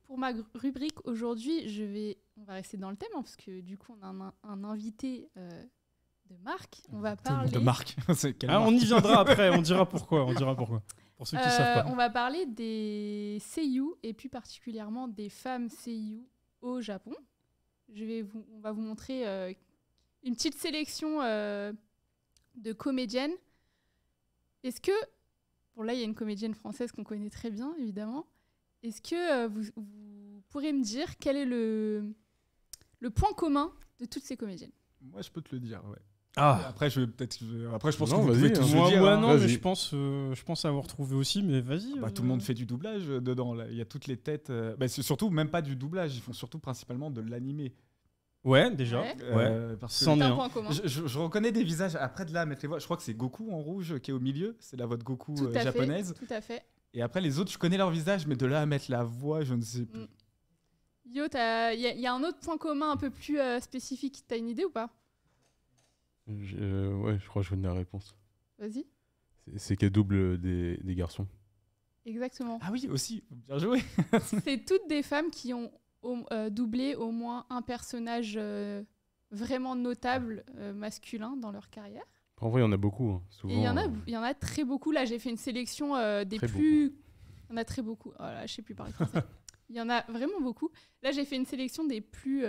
pour ma rubrique aujourd'hui, on va rester dans le thème, hein, parce que du coup, on a un invité de marque. On va parler... De marque. On y viendra après, on dira pourquoi. Pour ceux qui ne savent pas. On va parler des seiyuu, et plus particulièrement des femmes seiyuu au Japon. On va vous montrer une petite sélection de comédiennes. Est-ce que... Bon, là, il y a une comédienne française qu'on connaît très bien, évidemment. Est-ce que vous pourrez me dire quel est le point commun de toutes ces comédiennes? Moi, je peux te le dire, ouais. Après, je pense que vous pouvez tous le moi, dire. non, mais je pense avoir trouvé aussi, mais vas-y. Tout le monde fait du doublage dedans. Là. Il y a toutes les têtes. C'est surtout même pas du doublage. Ils font surtout principalement de l'animé. Ouais, déjà. Parce que c'est un point commun. Je reconnais des visages. Après de là, mettre les voix. Je crois que c'est Goku en rouge qui est au milieu. C'est la voix de Goku japonaise. Tout à fait. Et après, les autres, je connais leur visage, mais de là à mettre la voix, je ne sais plus. Yo, il y a un autre point commun un peu plus spécifique. T'as une idée ou pas? Ouais, je crois que je connais la réponse. Vas-y. C'est qu'elle double des garçons. Exactement. Ah oui, aussi. Bien joué. C'est toutes des femmes qui ont doublé au moins un personnage vraiment notable masculin dans leur carrière. En vrai, il y en a beaucoup. Hein, souvent, et il y en a très beaucoup. Là, j'ai fait une sélection des très plus... Il y en a très beaucoup. Oh là, je sais plus parler français. Il y en a vraiment beaucoup. Là, j'ai fait une sélection des plus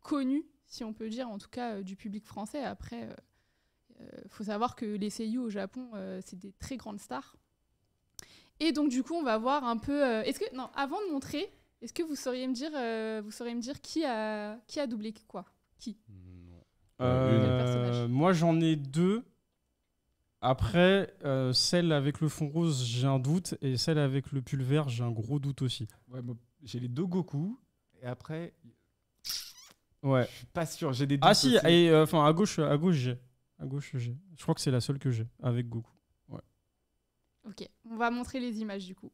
connus, si on peut dire, en tout cas du public français. Après, faut savoir que les seiyuu au Japon, c'est des très grandes stars. Et donc, du coup, on va voir un peu... avant de montrer, est-ce que vous sauriez me dire qui a doublé quoi? Qui? Moi, j'en ai deux. Après, celle avec le fond rose, j'ai un doute. Et celle avec le pull vert, j'ai un gros doute aussi. Ouais, moi, j'ai les deux Goku. Et après... Ouais. Je suis pas sûr, j'ai des doutes. Ah si, aussi. et à gauche j'ai. Je crois que c'est la seule que j'ai avec Goku. Ouais. Ok, on va montrer les images du coup.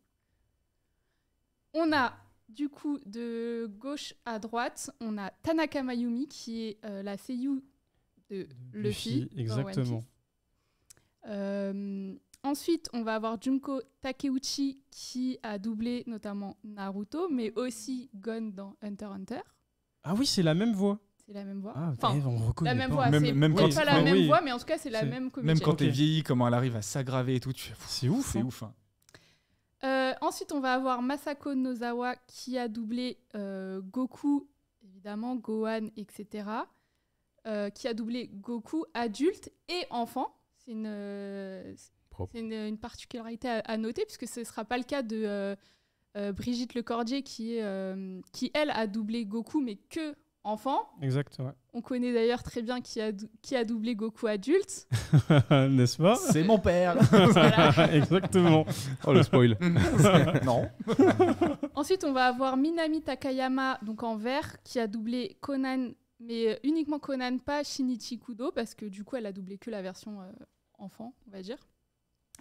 On a du coup de gauche à droite, on a Tanaka Mayumi qui est la seiyuu de Luffy. Exactement. Ensuite, on va avoir Junko Takeuchi qui a doublé notamment Naruto, mais aussi Gon dans Hunter x Hunter. Ah oui, c'est la même voix. C'est la même voix. On reconnaît la même pas. voix. Même c'est quand pas la même voix, mais en tout cas, c'est la même comédienne. Même quand t'es vieilli, comment elle arrive à s'aggraver et tout, tu fais... C'est ouf. C'est ouf. Hein. Ensuite, on va avoir Masako Nozawa qui a doublé Goku, évidemment, Gohan, etc. Qui a doublé Goku adulte et enfant. C'est une particularité à noter, puisque ce ne sera pas le cas de Brigitte Lecordier qui, elle, a doublé Goku, mais que enfant. Exact, ouais. On connaît d'ailleurs très bien qui a doublé Goku adulte. N'est-ce pas? C'est mon père. Voilà. Exactement. Oh, le spoil. Non. Ensuite, on va avoir Minami Takayama, donc en vert, qui a doublé Conan, mais uniquement Conan, pas Shinichi Kudo, parce que du coup, elle a doublé que la version enfant, on va dire.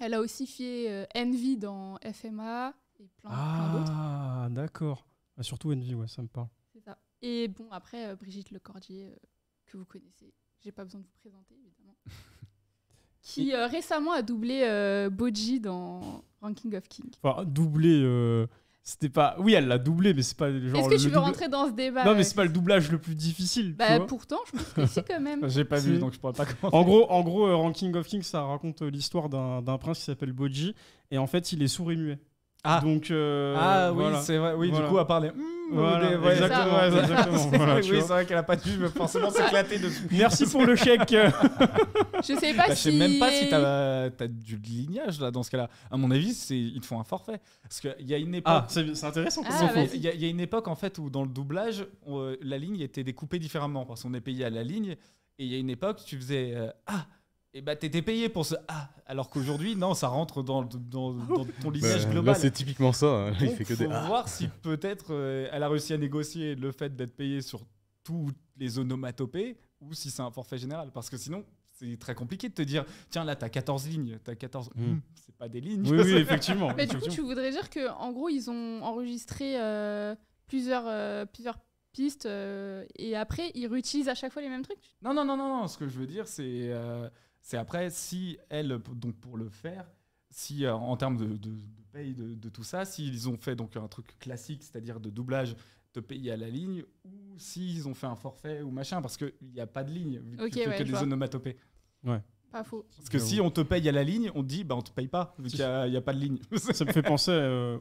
Elle a aussi fait Envy dans FMA et plein d'autres. Ah, d'accord. Surtout Envy, ouais, ça me parle. C'est ça. Et bon, après, Brigitte Lecordier, que vous connaissez, j'ai pas besoin de vous présenter, évidemment. Qui récemment a doublé Boji dans Ranking of Kings. Enfin, doublé, c'était pas... Oui, elle l'a doublé, mais c'est pas genre... Est-ce que tu veux rentrer dans ce débat? Non, mais c'est pas le doublage le plus difficile, tu vois. Pourtant, je pense que si, quand même. J'ai pas vu, donc je pourrais pas commenter. En gros, Ranking of Kings, ça raconte l'histoire d'un prince qui s'appelle Boji, et en fait, il est sourd et muet. Ah. Donc, oui, voilà. c'est vrai. Oui, Voilà. Du coup, à parler... Voilà, exactement. Voilà, oui, c'est vrai qu'elle a pas dû forcément s'éclater dessus. Merci pour le chèque. Je sais pas Je si... sais même pas si t'as du lignage là dans ce cas-là. À mon avis, ils te font un forfait. Parce qu'il y a une époque. Ah, c'est intéressant. Il y a une époque en fait où dans le doublage, la ligne était découpée différemment parce qu'on est payé à la ligne. Et il y a une époque, tu faisais et bah t'étais payé pour ce alors qu'aujourd'hui non, ça rentre dans ton lignage global. Là, c'est typiquement ça. Hein. Il fait que faut des voir si peut-être elle a réussi à négocier le fait d'être payée sur tous les onomatopées ou si c'est un forfait général. Parce que sinon, c'est très compliqué de te dire tiens, là, t'as 14 lignes. T'as 14... c'est pas des lignes. Oui, effectivement. Mais du coup, tu voudrais dire qu'en gros, ils ont enregistré plusieurs pistes et après, ils réutilisent à chaque fois les mêmes trucs? Non. Ce que je veux dire, c'est après, si elle, donc pour le faire, si en termes de paye, de tout ça, s'ils ont fait donc un truc classique, c'est-à-dire de doublage, te payer à la ligne, ou s'ils ont fait un forfait ou machin, parce qu'il n'y a pas de ligne, vu que Ok, tu fais ouais, que je des vois. onomatopées. Pas faux. Parce que si on te paye à la ligne, on te dit, bah on te paye pas, vu qu'il n'y a pas de ligne. Ça me fait penser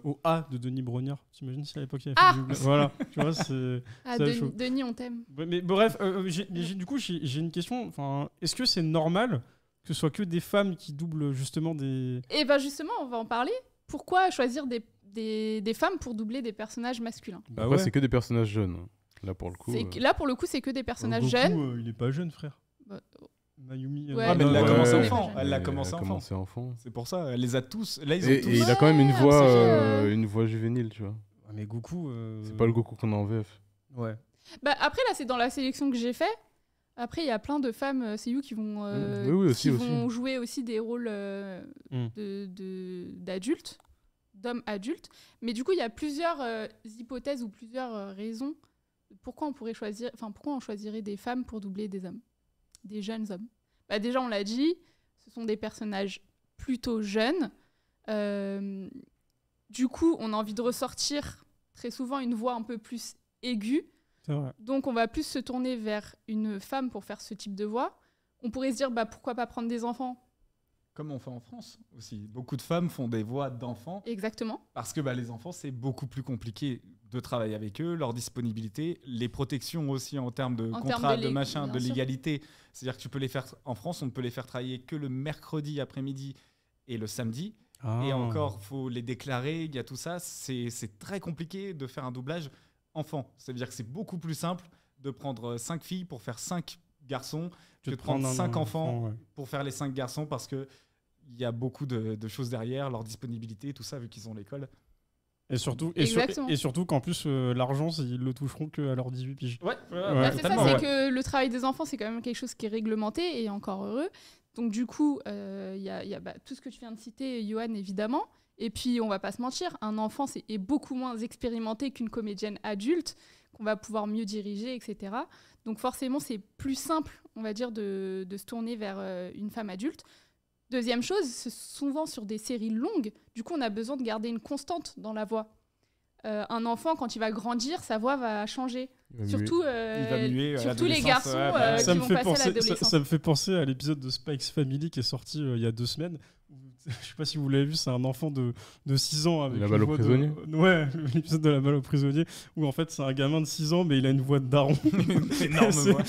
au A de Denis Brognard. T'imagines si à l'époque il y avait Ah fait du doublage. Voilà, tu vois, c'est. Ah, Ça, Denis, chaud. Denis, on t'aime. Ouais, mais bref, du coup, j'ai une question. Enfin, est-ce que c'est normal que ce soit que des femmes qui doublent justement des. Et ben justement, on va en parler. Pourquoi choisir des femmes pour doubler des personnages masculins? Bah Après, ouais. c'est que des personnages jeunes. Hein. Là, pour le coup. Là, pour le coup, c'est que des personnages Goku, jeunes. il est pas jeune, frère. Bah, Mayumi. Ouais, Ah, mais elle l'a Ouais, commencé ouais, enfant. ouais. Elle l'a Il commencé a enfant. commencé enfant. C'est pour ça, elle les a tous. Là, ils ont Et tous. il a quand même une Ouais, voix, c'est une voix juvénile, tu vois. Ah, mais Goku. C'est pas le Goku qu'on a en VF. Ouais. Bah, après, là, c'est dans la sélection que j'ai fait. Après, il y a plein de femmes seiyuu qui vont, Oui, aussi, qui aussi. vont jouer aussi des rôles Mm. d'adultes, d'hommes adultes. Mais du coup, il y a plusieurs hypothèses ou plusieurs raisons de pourquoi pourquoi on choisirait des femmes pour doubler des hommes, des jeunes hommes. Bah, déjà, on l'a dit, ce sont des personnages plutôt jeunes. Du coup, on a envie de ressortir très souvent une voix un peu plus aiguë. C'est vrai. Donc, on va plus se tourner vers une femme pour faire ce type de voix. On pourrait se dire, bah, pourquoi pas prendre des enfants? Comme on fait en France aussi. Beaucoup de femmes font des voix d'enfants Exactement. parce que les enfants, c'est beaucoup plus compliqué de travailler avec eux, leur disponibilité, les protections aussi en termes de En contrat, termes de de machin, bien de sûr. légalité. C'est-à-dire que tu peux les faire en France, on ne peut les faire travailler que le mercredi après-midi et le samedi. Et Ah. encore, faut les déclarer, il y a tout ça. C'est très compliqué de faire un doublage enfant. C'est-à-dire que c'est beaucoup plus simple de prendre 5 filles pour faire 5 garçons que de prendre 5 enfants ouais. pour faire les 5 garçons parce que il y a beaucoup de choses derrière, leur disponibilité, tout ça, vu qu'ils ont l'école. Et surtout, Exactement. et surtout qu'en plus, l'argent, ils le toucheront qu'à leurs 18 piges. Ouais, Bah, c'est ça, totalement, c'est ouais. que le travail des enfants, c'est quand même quelque chose qui est réglementé et encore heureux. Donc du coup, il y a tout ce que tu viens de citer, Johan, évidemment. Et puis, on va pas se mentir, un enfant est beaucoup moins expérimenté qu'une comédienne adulte, qu'on va pouvoir mieux diriger, etc. Donc forcément, c'est plus simple, on va dire, de se tourner vers une femme adulte. Deuxième chose, c'est souvent sur des séries longues. Du coup, on a besoin de garder une constante dans la voix. Un enfant, quand il va grandir, sa voix va changer. Il va muer. Surtout, Il va muer à surtout les l'adolescence, garçons ouais, bah, qui vont passer à l'adolescence. Ça me fait penser à l'épisode de Spike's Family qui est sorti il y a 2 semaines. Je sais pas si vous l'avez vu, c'est un enfant de 6 ans avec La une balle au voix prisonnier. Ouais, l'épisode de la balle au prisonnier où en fait c'est un gamin de 6 ans mais il a une voix de daron. énorme voix.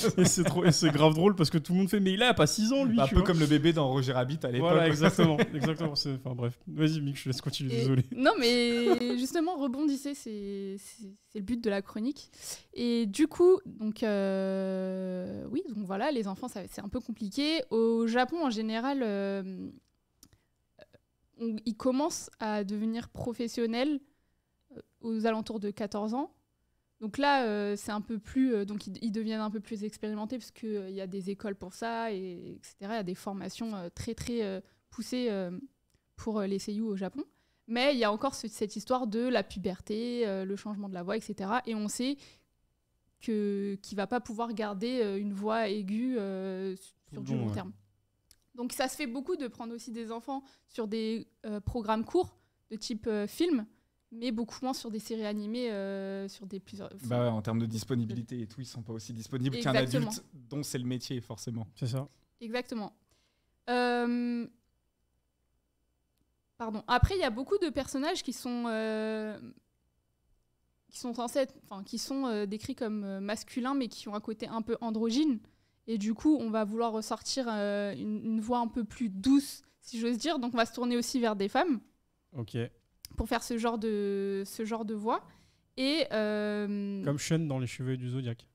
Et c'est grave drôle parce que tout le monde fait mais il a pas 6 ans lui. Un tu peu vois. comme le bébé dans Roger Rabbit à l'époque. Voilà, exactement. Enfin bref, vas-y Mick, je te laisse continuer, Et- désolé. Non, mais justement, rebondissez, c'est le but de la chronique. Et du coup, donc oui, donc voilà, les enfants, c'est un peu compliqué. Au Japon, en général, ils commencent à devenir professionnels aux alentours de 14 ans. Donc là, c'est un peu plus, donc ils deviennent un peu plus expérimentés parce qu'il y a des écoles pour ça, etc. Il y a des formations très très poussées pour les seiyuu au Japon. Mais il y a encore cette histoire de la puberté, le changement de la voix, etc. Et on sait qu'il ne va pas pouvoir garder une voix aiguë sur du Bon, long ouais. terme. Donc ça se fait beaucoup de prendre aussi des enfants sur des programmes courts de type film, mais beaucoup moins sur des séries animées, sur des plusieurs... Bah ouais, en termes de disponibilité et tout, ils sont pas aussi disponibles qu'un Exactement. adulte dont c'est le métier, forcément. C'est ça. Exactement. Pardon. Après, il y a beaucoup de personnages qui sont censés être, qui sont décrits comme masculins, mais qui ont un côté un peu androgyne. Et du coup, on va vouloir ressortir une voix un peu plus douce, si j'ose dire. Donc, on va se tourner aussi vers des femmes Ok. pour faire ce genre de voix. Et Comme Sean dans Les Chevaliers du Zodiaque.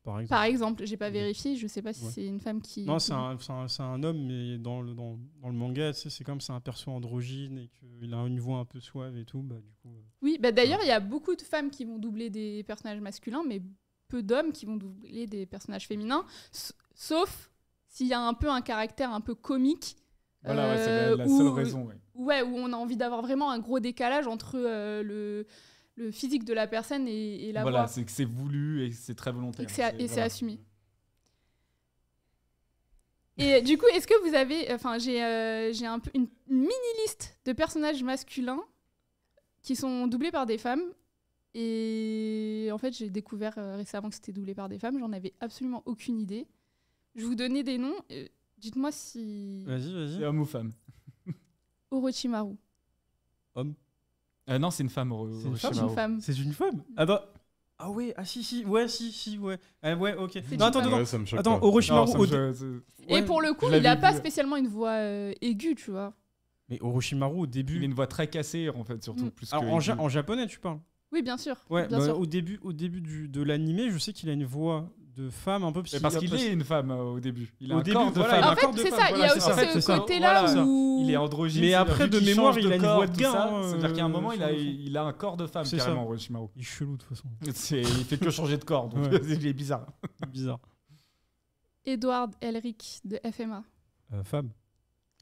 Par exemple. par exemple, j'ai pas vérifié, je sais pas si Ouais. c'est une femme qui. Non, c'est un homme, mais dans le manga, tu sais, c'est comme c'est un perso androgyne et qu'il a une voix un peu suave et tout. Bah, du coup, Oui, bah d'ailleurs, il y a beaucoup de femmes qui vont doubler des personnages masculins, mais peu d'hommes qui vont doubler des personnages féminins, sauf s'il y a un peu un caractère un peu comique. Voilà, ouais, c'est la où- seule raison. Ouais. Ouais, où on a envie d'avoir vraiment un gros décalage entre le physique de la personne et la Voilà, voix. c'est que c'est voulu et c'est très volontaire. Et c'est assumé. Et du coup, est-ce que vous avez... Enfin, j'ai un peu une mini-liste de personnages masculins qui sont doublés par des femmes. Et en fait, j'ai découvert récemment que c'était doublé par des femmes. J'en avais absolument aucune idée. Je vais vous donner des noms. Dites-moi si... Vas-y. C'est homme ou femme? Orochimaru. Homme. Non, c'est une femme. C'est une femme. C'est une femme. C'est une femme. Ah ouais, si, ouais. Ouais, ok. une Non, attends, femme. attends. Ouais, ça me choque Attends, pas. Orochimaru. Non, Et Ouais, pour le coup, je l'avais il n'a pas vu. spécialement une voix aiguë, tu vois. Mais Orochimaru, au Il a début. une voix très cassée, en fait, surtout. Mm. Plus Alors, que en japonais, tu parles. Oui, bien sûr. Ouais, bien sûr. au début de l'animé, je sais qu'il a une voix de femme un peu. Mais parce qu'il est une femme au début. Il a Au un début, corps de voilà, femme. il a En un fait, corps de c'est femme, ça. voilà, Il y a c'est ça, aussi c'est ce ça. côté-là Voilà. où... Il est androgyne. Mais c'est-à-dire après, vu de qu'il mémoire, change il a une corps, voix de tout gars, ça, hein, C'est-à-dire qu'à un moment, sur le fond. il a un corps de femme, C'est ça. carrément, Orochimaru. Il est chelou de toute façon. Il fait que changer de corps, donc Ouais. il est bizarre. Bizarre. Edward Elric de FMA. Femme.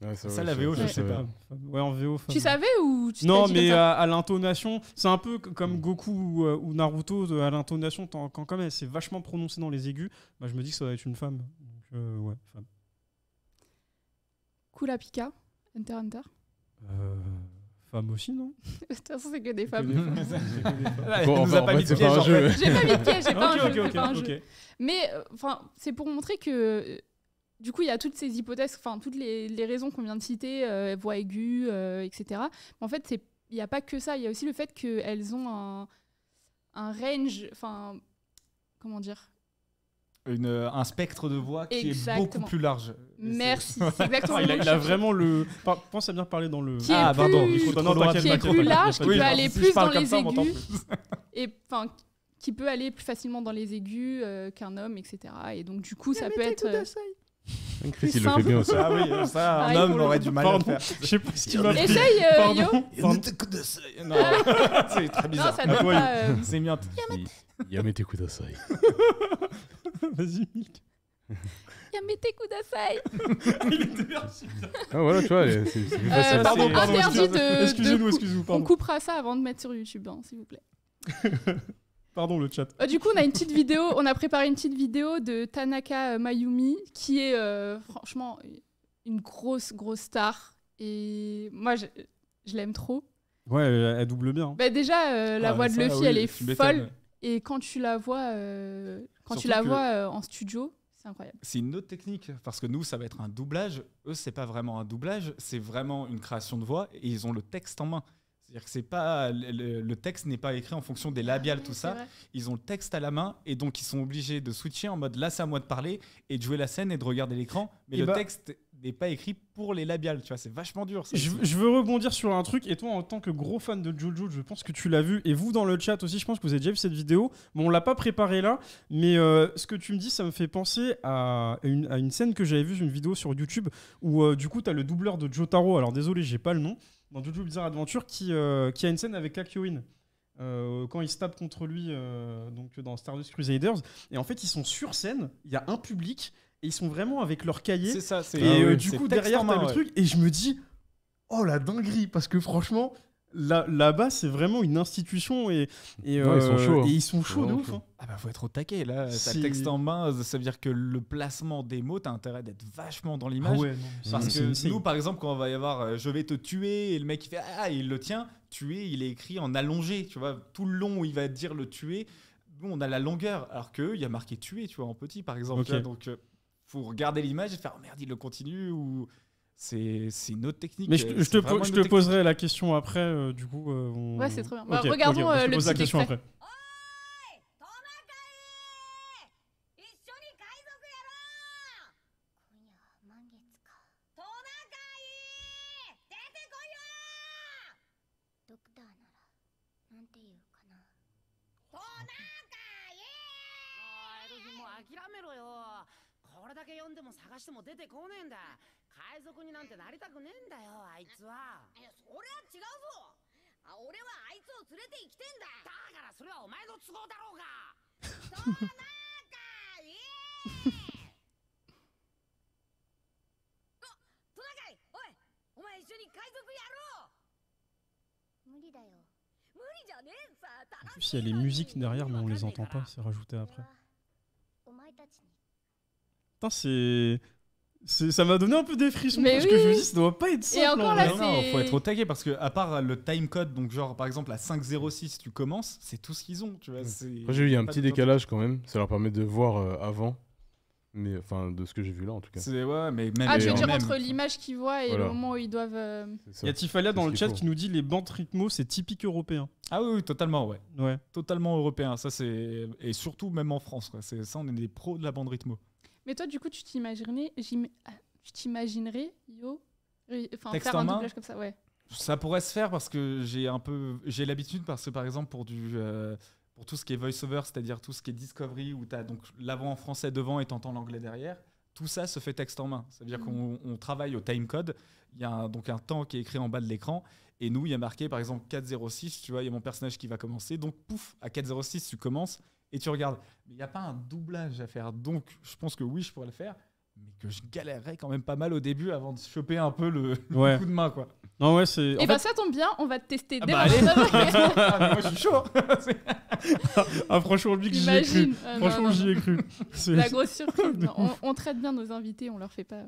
Ouais, Ça, la VO, je Ouais. sais pas. Ouais, en VO, femme. Tu savais ou tu Non, t'es dit mais comme ça à l'intonation, c'est un peu comme Goku ou Naruto, à l'intonation, quand quand même c'est vachement prononcé dans les aigus, bah, je me dis que ça doit être une femme. Donc, ouais, femme. Kurapika, Hunter x Hunter. Femme aussi, non? De toute façon, c'est que des femmes. Là, il Bon, nous a en pas fait, mis de c'est piège, pas un en jeu. fait. J'ai pas mis de piège, j'ai pas un Ok, jeu. ok, c'est pas un ok. jeu. Mais c'est pour montrer que, du coup, il y a toutes ces hypothèses, enfin, toutes les raisons qu'on vient de citer, voix aiguë, etc. Mais en fait, il n'y a pas que ça. Il y a aussi le fait qu'elles ont un range, enfin, comment dire? Un spectre de voix qui est Exactement. beaucoup plus large. Merci, c'est exactement Ah, le mot il que a je cherchais. vraiment le. Pense à bien parler dans le. Qui est Ah, plus- pardon. qui Non, non, t'inquiète, qui est t'inquiète, plus t'inquiète, large, pas qui de peut soucis. aller si plus je parle dans comme les ça, on m'entend aigus. plus. Et enfin, qui peut aller plus facilement dans les aigus qu'un homme, etc. Et donc, du coup, ça peut être. Chris, il le simple. fait bien aussi. Ah oui, ça, un Pareil homme pour le aurait coup. du mal à le Pardon, faire. je sais pas ce qu'il m'a fait. Essaye, Pardon. Yo. Pardon. Non, c'est très Non, bizarre. ça donne Ah, ouais. pas. C'est mieux. Yamete Kudasai. Vas-y, Milk. Yamete kudasai. Il était merci. Ah voilà, tu vois, c'est plus facile. Pardon, c'est- pardon, interdit de. Excusez-nous, de- excusez-nous, On pardon. coupera ça avant de mettre sur YouTube, hein, s'il vous plaît. Pardon, le chat. Du coup, on a une petite vidéo. On a préparé une petite vidéo de Tanaka Mayumi, qui est franchement une grosse star. Et moi, je l'aime trop. Ouais, elle double bien. Bah, déjà, la Ah, voix de ça, Luffy, oui, elle est tu m'étonnes. folle. Et quand tu la vois, Surtout que- en studio, c'est incroyable. C'est une autre technique, parce que nous, ça va être un doublage. Eux, c'est pas vraiment un doublage, c'est vraiment une création de voix, et ils ont le texte en main. C'est-à-dire que c'est pas le texte n'est pas écrit en fonction des labiales, tout ça. Ils ont le texte à la main, et donc ils sont obligés de switcher en mode là, c'est à moi de parler, et de jouer la scène et de regarder l'écran. Mais Et le bah- texte n'est pas écrit pour les labiales, tu vois, c'est vachement dur. Ça, Je, aussi. je veux rebondir sur un truc, et toi en tant que gros fan de Jojo, je pense que tu l'as vu, et vous dans le chat aussi, je pense que vous avez déjà vu cette vidéo. Bon, on l'a pas préparée là, mais ce que tu me dis, ça me fait penser à une scène que j'avais vue, une vidéo sur YouTube, où du coup, tu as le doubleur de Jotaro, alors désolé, j'ai pas le nom, dans Jojo Bizarre Adventure, qui a une scène avec Kakyoin. Quand il se tape contre lui donc dans Stardust Crusaders, et en fait ils sont sur scène, il y a un public et ils sont vraiment avec leur cahier. C'est ça, c'est Et oui, du c'est coup, texte derrière, en main, t'as le ouais. truc, et je me dis, oh la dinguerie, parce que franchement, là-bas, c'est vraiment une institution, et ils sont chauds, hein. et ils sont chauds de Vraiment ouf. chauds. hein. Ah bah faut être au taquet là, t'as Si- le texte en main, ça veut dire que le placement des mots, t'as intérêt d'être vachement dans Ah l'image. ouais, non, mais Parce c'est que insane. nous, par exemple, quand on va y avoir je vais te tuer, et le mec il fait ah, et il le tient, tuer, il est écrit en allongé, tu vois, tout le long où il va dire le tuer, nous on a la longueur, alors que il y a marqué tuer, tu vois, en petit par exemple. Ok. Tu vois, donc faut regarder l'image et faire oh merde, il le continue, ou c'est une autre technique. Mais je c'est te, vraiment je une te autre poserai la question après, du coup. Ouais, c'est trop bien. Ok, Bah, regardons, ok, je te le pose la petit question extrait. après. 一緒に海賊やろう。今夜は満月か。トナカイ出てこいよ。ドクターならなんて言うかな。トナカイ。エルフィンもう諦めろよ。これだけ呼んでも探しても出てこねえんだ。海賊になんてなりたくねえんだよ、あいつは。いやそりゃ違うぞ。俺はあいつを連れて行きてんだ。だからそれはお前の都合だろうが。トナカイ。トナカイ、おい、お前一緒に海賊やろう。無理だよ。無理じゃねえさ。 En plus, il y a les musiques derrière, mais on les entend pas, c'est rajouté après. お前たちに Putain, c'est. Ça m'a donné un peu des frissons Mais parce oui, que je me oui. dis ça doit pas être simple. encore en là, vrai. Non, c'est- faut être au taquet parce que à part le timecode, donc genre par exemple à 5.06 tu commences, c'est tout ce qu'ils ont, tu vois. Après, j'ai vu, il y a un pas petit de- décalage quand même. Ça leur permet de voir avant. Mais enfin, de ce que j'ai vu là en tout cas. C'est ouais, mais même. Ah, tu veux dire même, entre l'image qu'ils voient et Voilà. le moment où ils doivent. C'est ça. Il y a Tifalia dans C'est le ce chat qu'il qui faut. nous dit les bandes rythmo c'est typique européen. Ah oui, oui, totalement, ouais. Ouais. Totalement européen. Ça c'est et surtout même en France, quoi. C'est ça, on est des pros de la bande rythmo. Mais toi, du coup, tu t'imaginerais, Yo, Texte faire en un main doublage comme ça, ouais. Ça pourrait se faire parce que j'ai l'habitude parce que par exemple pour tout ce qui est voice-over, c'est-à-dire tout ce qui est discovery où tu as donc l'avant en français devant et t'entends l'anglais derrière, tout ça se fait texte en main. C'est-à-dire qu'on travaille au timecode, il y a donc un temps qui est écrit en bas de l'écran et nous il y a marqué par exemple 4.06, tu vois, il y a mon personnage qui va commencer, donc pouf, à 4.06 tu commences et tu regardes. Mais il n'y a pas un doublage à faire, donc je pense que oui, je pourrais le faire. Mais que je galérerais quand même pas mal au début avant de choper un peu le Ouais. coup de main, quoi. Non ouais c'est. Et en bah, fait- ça tombe bien, on va te tester dès bah, allez. maintenant. Ah, mais moi je suis chaud. Ah franchement lui que j'y ai cru. Imagine. Franchement j'y ai cru. C'est- La grosse surprise. Non, on traite bien nos invités, on leur fait pas.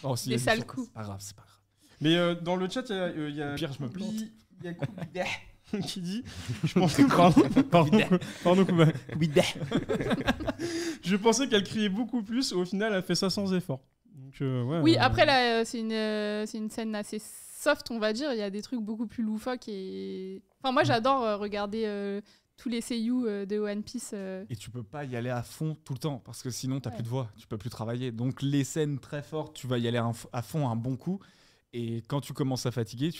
Oh, s'il y Des a du sales son, coups. C'est pas grave, c'est pas grave. Mais dans le chat il y a Au pire, je me plante. Il y a Koubida qui dit je pensais pardon Kouba. Je pensais qu'elle criait beaucoup plus au final elle fait ça sans effort. Donc ouais. Oui, après, là, c'est une scène assez soft, on va dire. Il y a des trucs beaucoup plus loufoques. Et... Enfin, moi, j'adore regarder tous les seiyuu de One Piece. Et tu peux pas y aller à fond tout le temps parce que sinon t'as Ouais. plus de voix, tu peux plus travailler. Donc les scènes très fortes, tu vas y aller à fond un bon coup. Et quand tu commences à fatiguer,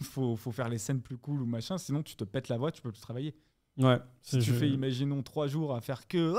faut faire les scènes plus cool ou machin, sinon tu te pètes la voix, tu peux plus travailler. Ouais. Si tu fais, imaginons 3 jours à faire que.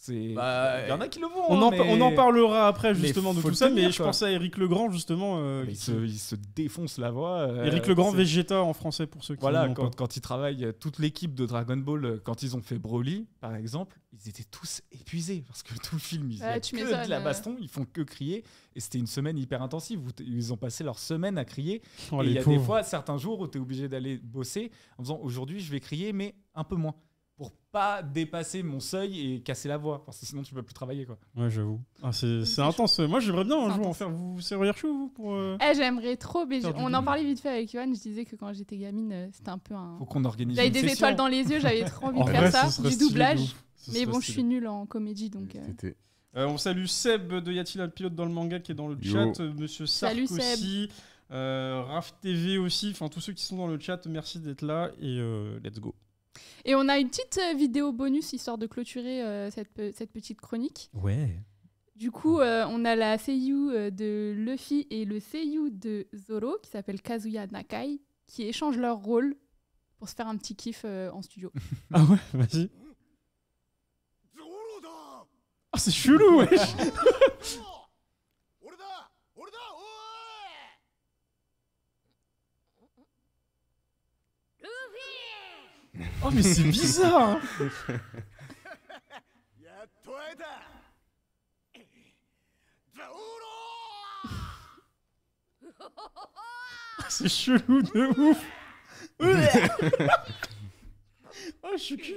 Il Bah, y en a qui le vont. On en parlera après Mais justement de faut tout le ça, tenir, mais je quoi. pensais à Éric Legrand justement. Il se défonce la voix. Éric Legrand, c'est- Vegeta en français pour ceux qui Voilà, n'ont pas. quand ils travaillent, toute l'équipe de Dragon Ball, quand ils ont fait Broly, par exemple, ils étaient tous épuisés parce que tout le film, ils Ouais, faisaient tu que m'étonnes, de la baston, ils font que crier. Et c'était une semaine hyper intensive où ils ont passé leur semaine à crier. Oh, et il les y a des pauvres. fois, certains jours où tu es obligé d'aller bosser en disant aujourd'hui, je vais crier, mais un peu moins. Pour pas dépasser mon seuil et casser la voix. Parce que sinon, tu peux plus travailler, quoi. Ouais, j'avoue. Ah, c'est intense. Moi, j'aimerais bien un C'est jour en intense. faire. Vous seriez chaud vous pour. J'aimerais trop. Mais Faire du on en doublage. parlait vite fait avec Yohan. Je disais que quand j'étais gamine, c'était un peu un. Faut qu'on organise J'avais une des session. étoiles dans les yeux, j'avais trop envie En de vrai, faire ça, ce serait du stylé de doublage. ouf. Ce Mais serait bon, je stylé. suis nulle en comédie, donc. C'était- On salue Seb de Y a-t-il un pilote dans le manga qui est dans le Yo. chat, Monsieur Sark Salut, Seb. aussi, Raf TV aussi, enfin tous ceux qui sont dans le chat, merci d'être là et let's go. Et on a une petite vidéo bonus histoire de clôturer cette petite chronique. Ouais. Du coup, on a la seiyuu de Luffy et le seiyuu de Zoro qui s'appelle Kazuya Nakai qui échangent leur rôle pour se faire un petit kiff en studio. Ah ouais, vas-y. Ah c'est chelou, wesh. Oh mais c'est bizarre. Hein. Ah, c'est chelou de ouf. Oh je suis cul.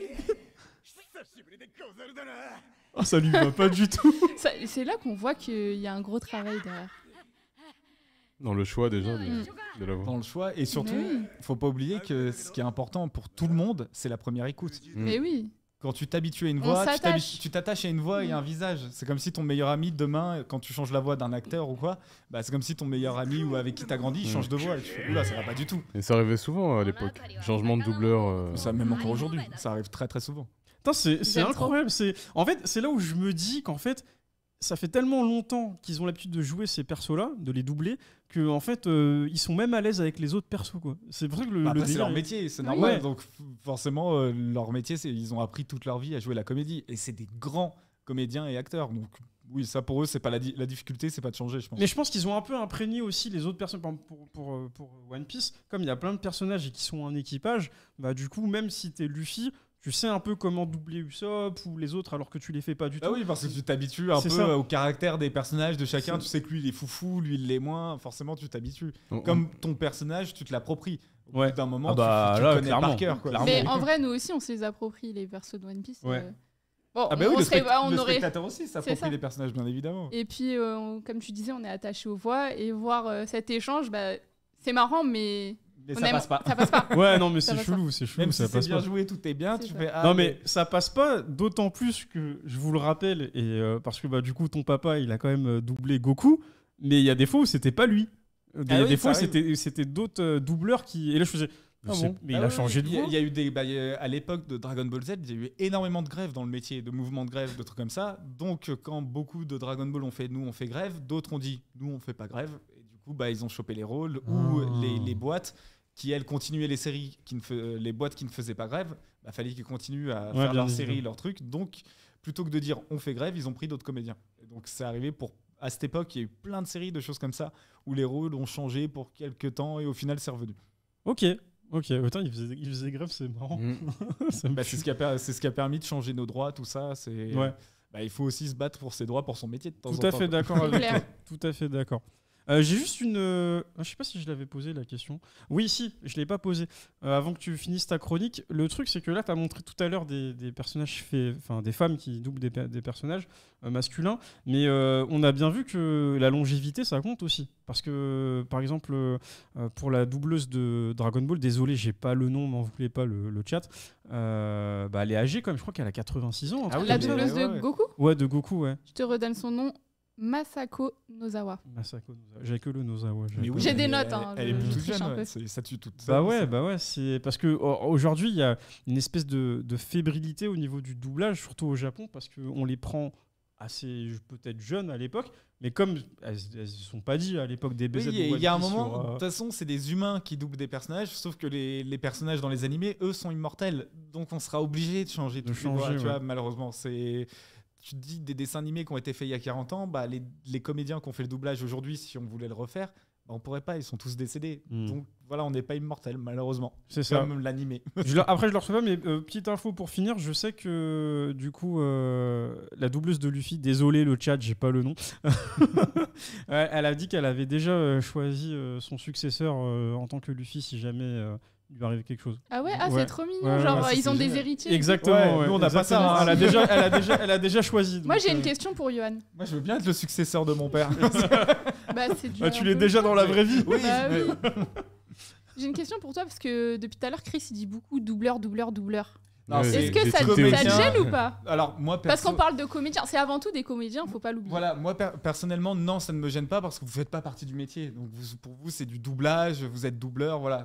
Oh ça lui va pas du tout. C'est là qu'on voit qu'il y a un gros travail derrière. Dans le choix déjà Mm. de la voix. Dans le choix. Et surtout, Mais oui. faut pas oublier que ce qui est important pour tout le monde, c'est la première écoute. Mais oui. Quand tu t'habitues à une On voix, s'attache. tu t'attaches à une voix et à un visage. C'est comme si ton meilleur ami, demain, quand tu changes la voix d'un acteur ou quoi, bah, c'est comme si ton meilleur ami ou avec qui t'as grandi, il change de voix. Et tu fais, oula, ça va pas du tout. Et ça arrivait souvent à l'époque. Changement de doubleur. Ça, même encore aujourd'hui, ça arrive très très souvent. Putain, c'est J'aime incroyable. En fait, c'est là où je me dis qu'en fait, ça fait tellement longtemps qu'ils ont l'habitude de jouer ces persos-là, de les doubler, que en fait, ils sont même à l'aise avec les autres persos. Quoi. C'est vrai que le Après, c'est délire leur est- métier, c'est Oui. normal. Ouais. Donc forcément, leur métier, c'est ils ont appris toute leur vie à jouer la comédie. Et c'est des grands comédiens et acteurs. Donc oui, ça pour eux, c'est pas la difficulté, c'est pas de changer, je pense. Mais je pense qu'ils ont un peu imprégné aussi les autres personnes. Par exemple, pour One Piece, comme il y a plein de personnages et qui sont en équipage, bah du coup, même si t'es Luffy, tu sais un peu comment doubler Usopp ou les autres alors que tu les fais pas du Ah tout. oui, parce que tu t'habitues un C'est peu ça. au caractère des personnages de chacun. C'est- Tu sais que lui, il est foufou, lui, il l'est moins. Forcément, tu t'habitues. On- Comme ton personnage, tu te l'appropries. Au Ouais. bout d'un moment, Ah bah, tu là, le connais clairement. par cœur. Quoi. Clairement. Mais en vrai, nous aussi, on se les approprie, les persos de One Piece. Ouais. Bon, Ah bah oui, on serait, on le aurait. spectateur aussi C'est s'approprie ça. les personnages, bien évidemment. Et puis, comme tu disais, on est attaché aux voix et voir cet échange, c'est marrant, mais Mais on ça aime- passe pas. Ça passe pas. Ouais, non, mais Ça c'est passe chelou, c'est chelou, Même ça si passe c'est bien pas. joué, tout est bien, C'est tu ça. fais. Non, mais ça passe pas, d'autant plus que je vous le rappelle, et parce que du coup, ton papa, il a quand même doublé Goku, mais il y a des fois où c'était pas lui. Il y a Ah oui, des ça fois, arrive. c'était d'autres doubleurs qui. Et là, je faisais. Ah bon, mais il a changé de voix. Il y a eu à l'époque de Dragon Ball Z, il y a eu énormément de grèves dans le métier, de mouvements de grève, de trucs comme ça. Donc, quand beaucoup de Dragon Ball ont fait nous, on fait grève, d'autres ont dit nous, on fait pas grève. Et du coup, ils ont chopé les rôles ou les boîtes qui, elles, continuaient les séries, les boîtes qui ne faisaient pas grève, fallait qu'ils continuent à Ouais, faire bien leur série, évidemment. leur truc. Donc, plutôt que de dire on fait grève, ils ont pris d'autres comédiens. Et donc, c'est arrivé à cette époque, il y a eu plein de séries, de choses comme ça, où les rôles ont changé pour quelques temps et au final, c'est revenu. Ok. Putain, il faisait grève, c'est marrant. Mm. Ça me C'est ce qui a permis de changer nos droits, tout ça. Ouais. Il faut aussi se battre pour ses droits, pour son métier de temps en Tout à temps. fait d'accord C'est avec clair. toi. Tout à fait d'accord. J'ai juste une. Je sais pas si je l'avais posé la question. Oui, si, je l'ai pas posée. Avant que tu finisses ta chronique, le truc c'est que là, tu as montré tout à l'heure des personnages des femmes qui doublent des personnages masculins, mais on a bien vu que la longévité ça compte aussi. Parce que, par exemple, pour la doubleuse de Dragon Ball, désolé, j'ai pas le nom, m'en voulez pas le chat, elle est âgée quand même, je crois qu'elle a 86 ans. un Ah truc oui, La comme ça. doubleuse de ouais. Goku, Ouais, de Goku, ouais. je te redonne son nom, Masako Nozawa. Masako Nozawa. J'avais que le Nozawa. Mais oui, J'ai mais des notes, hein, Elle est je plus toute triche jeune, un peu. ça tue toute Bah ça. ouais, c'est parce que aujourd'hui il y a une espèce de fébrilité au niveau du doublage, surtout au Japon, parce qu'on les prend assez peut-être jeunes à l'époque, mais comme elles ne sont pas dit à l'époque des BZ. Oui, de il y a un One Piece moment, sur, de toute façon, c'est des humains qui doublent des personnages, sauf que les personnages dans les animés, eux, sont immortels. Donc on sera obligé de changer De toutes les changer, voix, tu ouais. vois, malheureusement. Tu te dis des dessins animés qui ont été faits il y a 40 ans, les comédiens qui ont fait le doublage aujourd'hui, si on voulait le refaire, on pourrait pas, ils sont tous décédés. Mm. Donc voilà, on n'est pas immortel, malheureusement. C'est ça. Comme l'animé. Après, je le reçois pas, mais petite info pour finir, je sais que du coup, la doubleuse de Luffy, désolé le chat, j'ai pas le nom, elle a dit qu'elle avait déjà choisi son successeur en tant que Luffy si jamais il lui arrivait quelque chose. Ah ouais, Ouais. c'est trop mignon. Ouais, Genre, ouais, ils ont c'est des génial. héritiers. et tout. Exactement. Ouais, ouais, nous, on n'a pas exactement. ça, hein. Elle a déjà choisi. Moi, donc, j'ai une question pour Johan. Moi, je veux bien être le successeur de mon père. C'est dur. Ah, tu un l'es peu. déjà dans la vraie vie. Oui, Bah mais- oui. J'ai une question pour toi parce que depuis tout à l'heure, Chris il dit beaucoup doubleur. Non, Ouais, c'est- Est-ce que des ça, tiltés ça comédiens. te aussi. gêne ou pas? Alors, moi, Parce perso- qu'on parle de comédiens. C'est avant tout des comédiens, faut pas l'oublier. Voilà, moi personnellement, non, ça ne me gêne pas parce que vous faites pas partie du métier. Donc pour vous, c'est du doublage, vous êtes doubleur, voilà.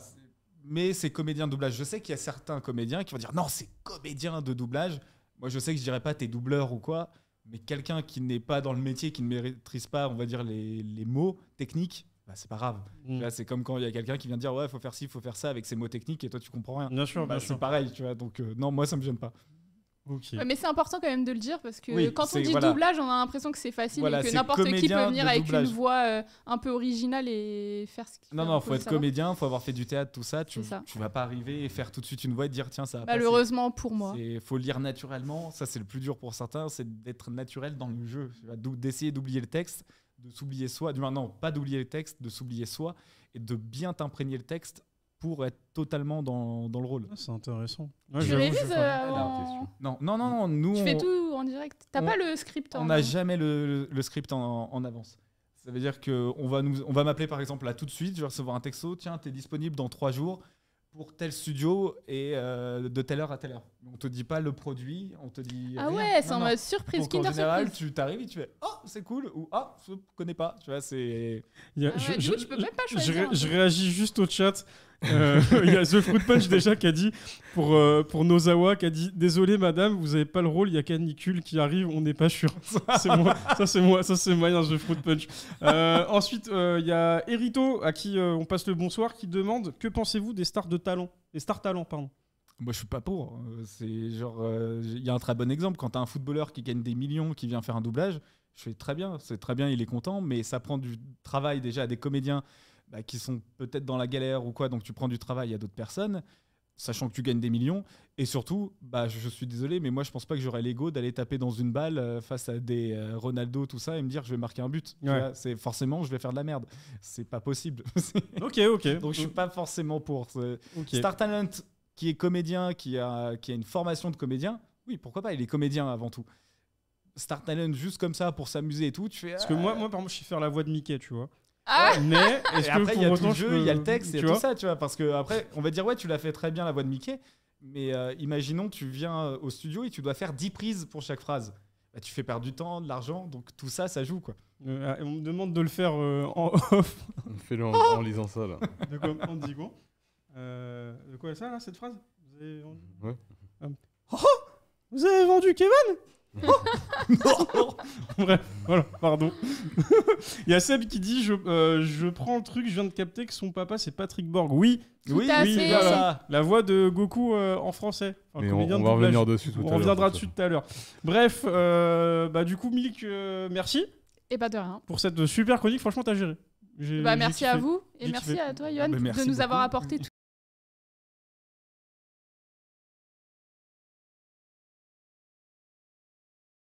Mais c'est comédien de doublage. Je sais qu'il y a certains comédiens qui vont dire non, c'est comédien de doublage. Moi, je sais que je dirais pas t'es doubleur ou quoi, mais quelqu'un qui n'est pas dans le métier, qui ne maîtrise pas, on va dire les mots techniques, c'est pas grave. Mm. Là, c'est comme quand il y a quelqu'un qui vient dire ouais, faut faire ci, faut faire ça avec ses mots techniques et toi tu comprends rien. Bien sûr, bien C'est sûr. pareil, tu vois. Donc non, moi ça me gêne pas. Ok. Ouais, mais c'est important quand même de le dire parce que Oui, quand on c'est- dit voilà. doublage, on a l'impression que c'est facile Voilà, et que c'est n'importe qui comédien peut venir de avec doublage. une voix un peu originale et faire ce qu'il Non, fait. non, faut être comédien, faut avoir fait du théâtre, tout ça. Tu C'est ça. vas pas arriver et faire tout de suite une voix et dire tiens, ça va passer. Malheureusement pour moi. Il faut lire naturellement. Ça, c'est le plus dur pour certains, c'est d'être naturel dans le jeu. Tu vois, d'essayer d'oublier le texte, de s'oublier soi. Du moins, non, pas d'oublier le texte, de s'oublier soi et de bien t'imprégner le texte pour être totalement dans le rôle. Ah, c'est intéressant. Ouais, Tu j'avoue, révises je vais faire- avant. Non, nous, Tu fais tout en direct. T'as on- pas le script on en n'a jamais le script en avance. Ça veut dire qu'on va m'appeler par exemple là tout de suite, je vais recevoir un texto, tiens, t'es disponible dans 3 jours pour tel studio et de telle heure à telle heure. On te dit pas le produit, on te dit Ah rien. ouais, c'est Non, en non. mode surprise, Donc en Kinder général, surprise. tu t'arrives et tu fais oh c'est cool ou ah je connais pas, tu vois c'est. Il y a- Ah ouais, du coup, tu peux même pas choisir, je hein. réagis juste au chat. Il y a The Fruit Punch déjà qui a dit pour Nozawa qui a dit désolé madame vous avez pas le rôle, il y a Canicule qui arrive, on n'est pas sûr. C'est moi, ça c'est moyen The Fruit Punch. Ensuite il y a Erito à qui on passe le bonsoir qui demande que pensez-vous des stars talents pardon. Moi, je suis pas pour. C'est genre, il y a un très bon exemple. Quand tu as un footballeur qui gagne des millions, qui vient faire un doublage, je fais très bien. C'est très bien, il est content, mais ça prend du travail déjà à des comédiens qui sont peut-être dans la galère ou quoi. Donc, tu prends du travail à d'autres personnes, sachant que tu gagnes des millions. Et surtout, je suis désolé, mais moi, je pense pas que j'aurais l'ego d'aller taper dans une balle face à des Ronaldo, tout ça, et me dire je vais marquer un but. Tu Ouais. vois, c'est forcément, je vais faire de la merde. C'est pas possible. Ok. Donc, je suis pas forcément pour. Ok. Star Talent qui est comédien, qui a une formation de comédien, Oui, pourquoi pas, il est comédien avant tout. Star Talent juste comme ça pour s'amuser et tout, tu fais. Parce que moi, par exemple, je sais faire la voix de Mickey, tu vois. Ah, Mais Et est-ce après, que il y a pour tout le autant, jeu, il y a le texte, il y a tu tout vois ça, tu vois. Parce que après, on va dire, ouais, tu l'as fait très bien la voix de Mickey, mais imaginons, tu viens au studio et tu dois faire 10 prises pour chaque phrase. Bah, tu fais perdre du temps, de l'argent, donc tout ça, ça joue, quoi. Et on me demande de le faire en off. Fais-le en lisant ça, là. De quoi on dit quoi De quoi ça, là, cette phrase Vous avez vendu Ouais. Vous avez vendu Kevin Bref, voilà, pardon. Il y a Seb qui dit je prends le truc, je viens de capter que son papa c'est Patrick Borg. Oui, Tout à oui, fait. voilà. La voix de Goku en français. Enfin, Mais comédien on de va doublage. revenir dessus tout à l'heure. On reviendra de toute dessus tout à l'heure. Bref, du coup, Milk, merci et pas de rien. pour cette super chronique. Franchement, t'as géré. J'ai Merci kiffé. à vous et J'ai merci kiffé. à toi, Yoann, Bah, merci de nous avoir beaucoup. apporté